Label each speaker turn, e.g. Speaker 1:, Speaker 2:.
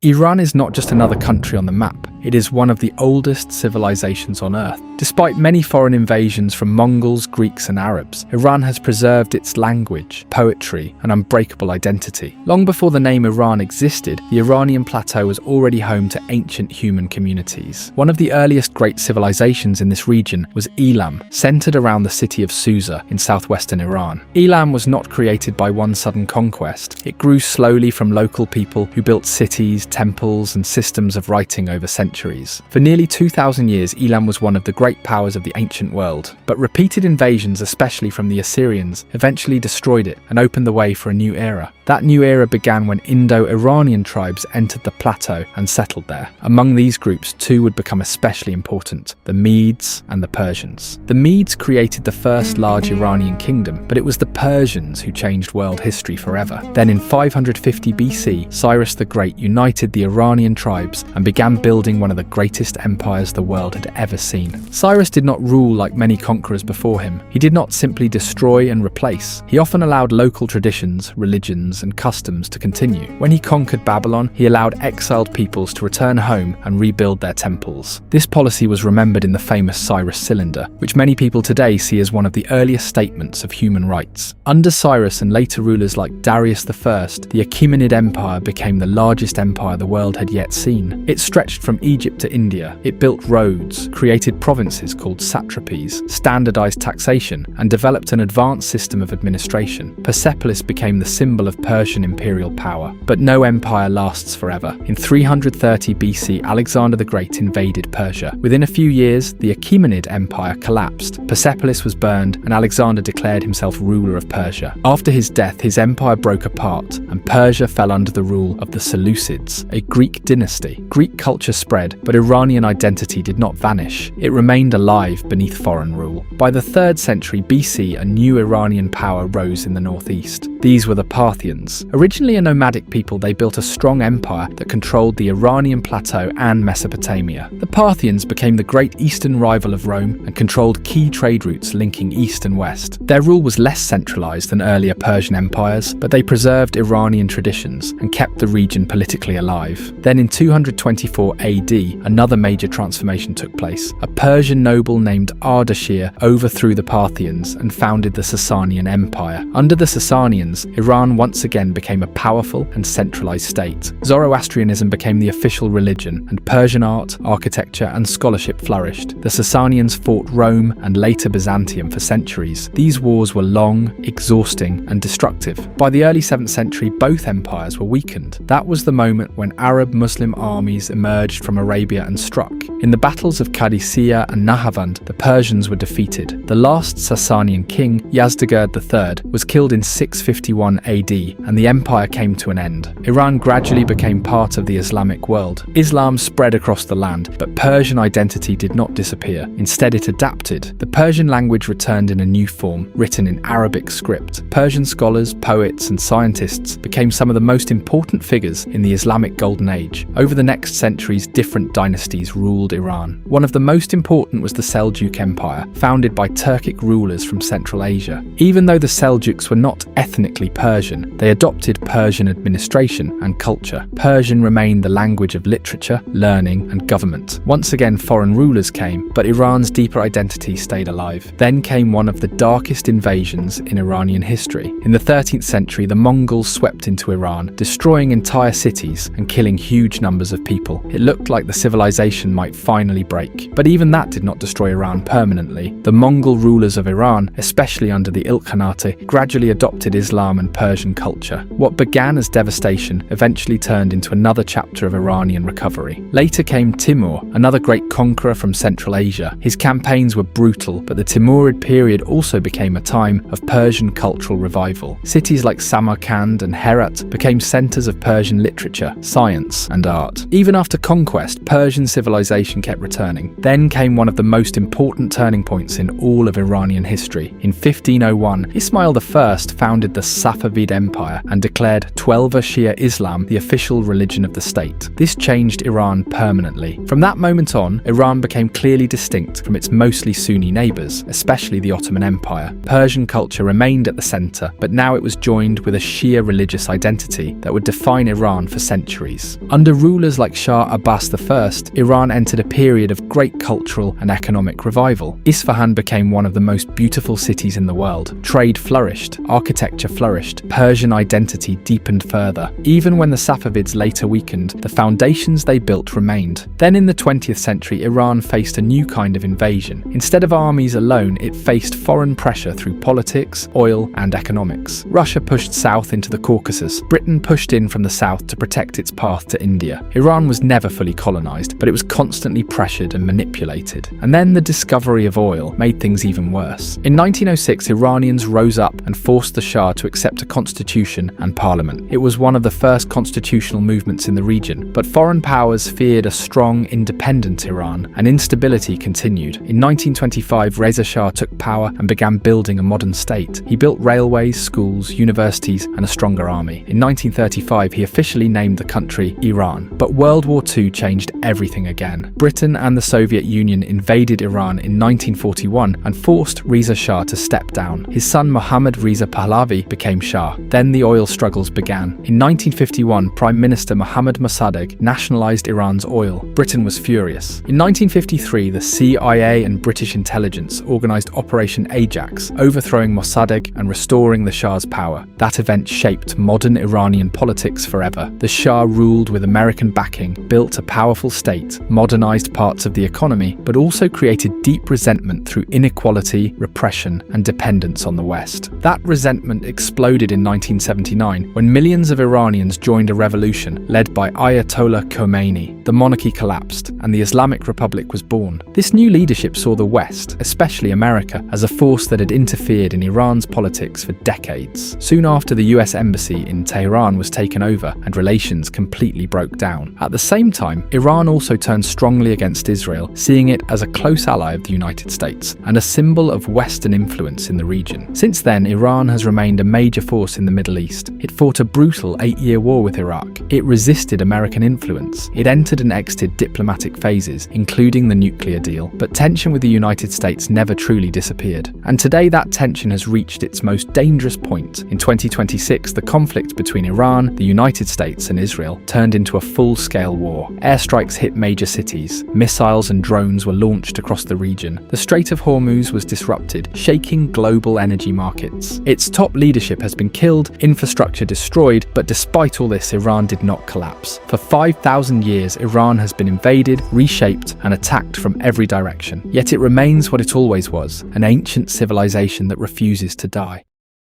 Speaker 1: Iran is not just another country on the map, it is one of the oldest civilizations on Earth. Despite many foreign invasions from Mongols, Greeks and Arabs, Iran has preserved its language, poetry and unbreakable identity. Long before the name Iran existed, the Iranian plateau was already home to ancient human communities. One of the earliest great civilizations in this region was Elam, centered around the city of Susa in southwestern Iran. Elam was not created by one sudden conquest. It grew slowly from local people who built cities, temples and systems of writing over centuries. For nearly 2,000 years, Elam was one of the great powers of the ancient world, but repeated invasions, especially from the Assyrians, eventually destroyed it and opened the way for a new era. That new era began when Indo-Iranian tribes entered the plateau and settled there. Among these groups, two would become especially important: the Medes and the Persians. The Medes created the first large Iranian kingdom, but it was the Persians who changed world history forever. Then in 550 BC, Cyrus the Great united the Iranian tribes and began building one of the greatest empires the world had ever seen. Cyrus did not rule like many conquerors before him. He did not simply destroy and replace. He often allowed local traditions, religions, and customs to continue. When he conquered Babylon, he allowed exiled peoples to return home and rebuild their temples. This policy was remembered in the famous Cyrus Cylinder, which many people today see as one of the earliest statements of human rights. Under Cyrus and later rulers like Darius I, the Achaemenid Empire became the largest empire the world had yet seen. It stretched from Egypt to India. It built roads, created provinces called satrapies, standardized taxation, and developed an advanced system of administration. Persepolis became the symbol of Persian imperial power. But no empire lasts forever. In 330 BC, Alexander the Great invaded Persia. Within a few years, the Achaemenid Empire collapsed. Persepolis was burned, and Alexander declared himself ruler of Persia. After his death, his empire broke apart, and Persia fell under the rule of the Seleucids, a Greek dynasty. Greek culture spread, but Iranian identity did not vanish. It remained alive beneath foreign rule. By the 3rd century BC, a new Iranian power rose in the northeast. These were the Parthians. Originally a nomadic people, they built a strong empire that controlled the Iranian plateau and Mesopotamia. The Parthians became the great eastern rival of Rome and controlled key trade routes linking east and west. Their rule was less centralized than earlier Persian empires, but they preserved Iranian traditions and kept the region politically alive. Then in 224 AD, another major transformation took place. A Persian noble named Ardashir overthrew the Parthians and founded the Sasanian Empire. Under the Sasanians, Iran once again became a powerful and centralized state. Zoroastrianism became the official religion, and Persian art, architecture, and scholarship flourished. The Sasanians fought Rome and later Byzantium for centuries. These wars were long, exhausting, and destructive. By the early 7th century, both empires were weakened. That was the moment when Arab-Muslim armies emerged from Arabia and struck. In the battles of Qadisiyah and Nahavand, the Persians were defeated. The last Sasanian king, Yazdegerd III, was killed in 651 AD, and the empire came to an end. Iran gradually became part of the Islamic world. Islam spread across the land, but Persian identity did not disappear. Instead, it adapted. The Persian language returned in a new form, written in Arabic script. Persian scholars, poets, and scientists became some of the most important figures in the Islamic Golden Age. Over the next centuries, different dynasties ruled Iran. One of the most important was the Seljuk Empire, founded by Turkic rulers from Central Asia. Even though the Seljuks were not ethnically Persian, they adopted Persian administration and culture. Persian remained the language of literature, learning, and government. Once again, foreign rulers came, but Iran's deeper identity stayed alive. Then came one of the darkest invasions in Iranian history. In the 13th century, the Mongols swept into Iran, destroying entire cities and killing huge numbers of people. It looked like the civilization might finally break. But even that did not destroy Iran permanently. The Mongol rulers of Iran, especially under the Ilkhanate, gradually adopted Islam and Persian culture. What began as devastation eventually turned into another chapter of Iranian recovery. Later came Timur, another great conqueror from Central Asia. His campaigns were brutal, but the Timurid period also became a time of Persian cultural revival. Cities like Samarkand and Herat became centers of Persian literature, science, and art. Even after conquest, Persian civilization kept returning. Then came one of the most important turning points in all of Iranian history. In 1501, Ismail I founded the Safavid Empire Empire and declared Twelver Shia Islam the official religion of the state. This changed Iran permanently. From that moment on, Iran became clearly distinct from its mostly Sunni neighbours, especially the Ottoman Empire. Persian culture remained at the centre, but now it was joined with a Shia religious identity that would define Iran for centuries. Under rulers like Shah Abbas I, Iran entered a period of great cultural and economic revival. Isfahan became one of the most beautiful cities in the world. Trade flourished, architecture flourished, Persian identity deepened further. Even when the Safavids later weakened, the foundations they built remained. Then in the 20th century, Iran faced a new kind of invasion. Instead of armies alone, it faced foreign pressure through politics, oil, and economics. Russia pushed south into the Caucasus. Britain pushed in from the south to protect its path to India. Iran was never fully colonized, but it was constantly pressured and manipulated. And then the discovery of oil made things even worse. In 1906, Iranians rose up and forced the Shah to accept a constitution and parliament. It was one of the first constitutional movements in the region, but foreign powers feared a strong, independent Iran, and instability continued. In 1925, Reza Shah took power and began building a modern state. He built railways, schools, universities, and a stronger army. In 1935, he officially named the country Iran. But World War II changed everything again. Britain and the Soviet Union invaded Iran in 1941 and forced Reza Shah to step down. His son Mohammad Reza Pahlavi became Shah. Then the oil struggles began. In 1951, Prime Minister Mohammad Mossadegh nationalized Iran's oil. Britain was furious. In 1953, the CIA and British intelligence organized Operation Ajax, overthrowing Mossadegh and restoring the Shah's power. That event shaped modern Iranian politics forever. The Shah ruled with American backing, built a powerful state, modernized parts of the economy, but also created deep resentment through inequality, repression, and dependence on the West. That resentment exploded in 1979 when millions of Iranians joined a revolution led by Ayatollah Khomeini. The monarchy collapsed, and the Islamic Republic was born. This new leadership saw the West, especially America, as a force that had interfered in Iran's politics for decades. Soon after, the US embassy in Tehran was taken over, and relations completely broke down. At the same time, Iran also turned strongly against Israel, seeing it as a close ally of the United States and a symbol of Western influence in the region. Since then, Iran has remained a major force in the Middle East. It fought a brutal 8-year war with Iraq. It resisted American influence. It entered and exited diplomatic phases, including the nuclear deal, but tension with the United States never truly disappeared. And today that tension has reached its most dangerous point. In 2026, the conflict between Iran, the United States, and Israel turned into a full-scale war. Airstrikes hit major cities. Missiles and drones were launched across the region. The Strait of Hormuz was disrupted, shaking global energy markets. Its top leadership has been killed, infrastructure destroyed, but despite all this, Iran did not collapse. For 5,000 years, Iran has been invaded, reshaped, and attacked from every direction. Yet it remains what it always was, an ancient civilization that refuses to die.